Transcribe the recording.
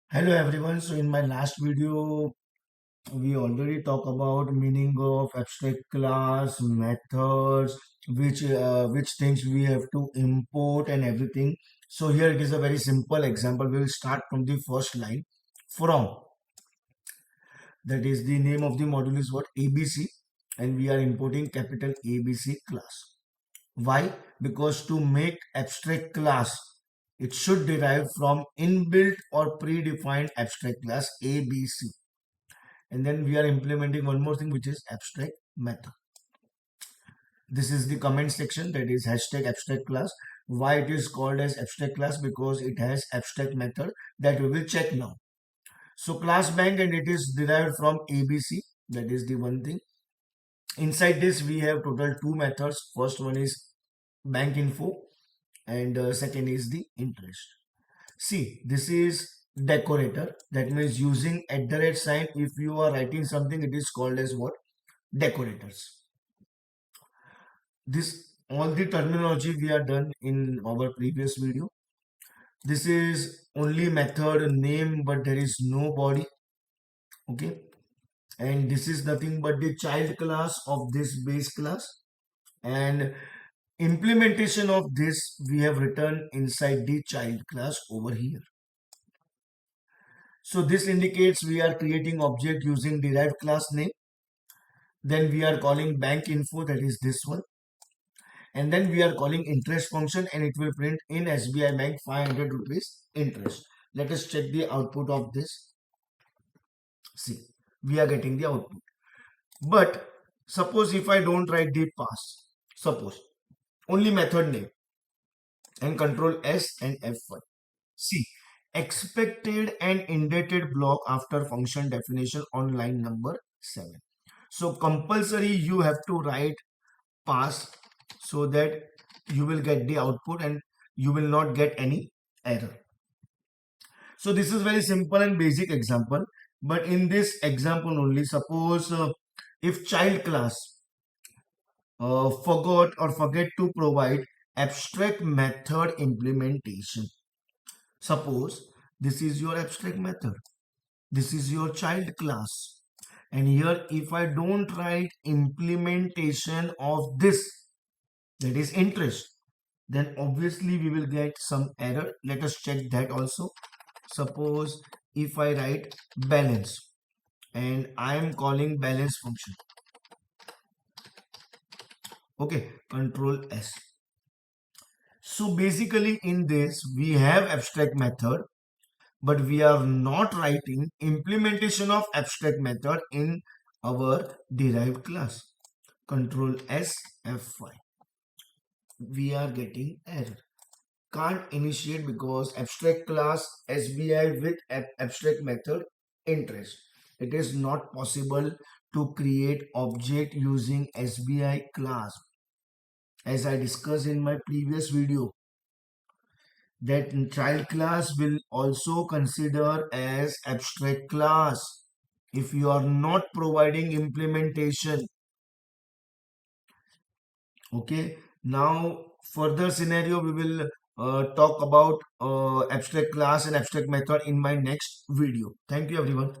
Hello everyone. So in my last video, we already talk about meaning of abstract class, methods, which things we have to import and everything. So here it is a very simple example. We will start from the first line. From, that is the name of the module is what? ABC, and we are importing capital ABC class. Why? Because to make abstract class, it should derive from inbuilt or predefined abstract class ABC. And then we are implementing one more thing, which is abstract method. This is the comment section, that is hashtag abstract class. Why it is called as abstract class? Because it has abstract method that we will check now. So class bank, and it is derived from ABC. That is the one thing. Inside this, we have total two methods. First one is bank info, and second is the interest. See, this is decorator. That means using @ sign. If you are writing something, it is called as what? Decorators. This all the terminology we are done in our previous video. This is only method name, but there is no body. Okay, and this is nothing but the child class of this base class, and implementation of this we have written inside the child class over here. So this indicates we are creating object using derived class name. Then we are calling bank info, that is this one. And then we are calling interest function, and it will print in SBI Bank 500 rupees interest. Let us check the output of this. See, we are getting the output. But suppose if I don't write the pass, suppose only method name and control S and F1. See, expected and indebted block after function definition on line number 7. So compulsory you have to write pass so that you will get the output and you will not get any error. So this is very simple and basic example, but in this example only, suppose if child class forgot or forget to provide abstract method implementation. Suppose this is your abstract method, this is your child class, and here if I don't write implementation of this, that is interest, then obviously we will get some error. Let us check that also. Suppose if I write balance and I am calling balance function. Okay, control S. So basically in this we have abstract method, but we are not writing implementation of abstract method in our derived class. Control S, F5. We are getting error. Can't initiate because abstract class SBI with abstract method interest. It is not possible to create object using SBI class. As I discussed in my previous video, that child class will also consider as abstract class if you are not providing implementation. Okay, now further scenario we will talk about abstract class and abstract method in my next video. Thank you everyone.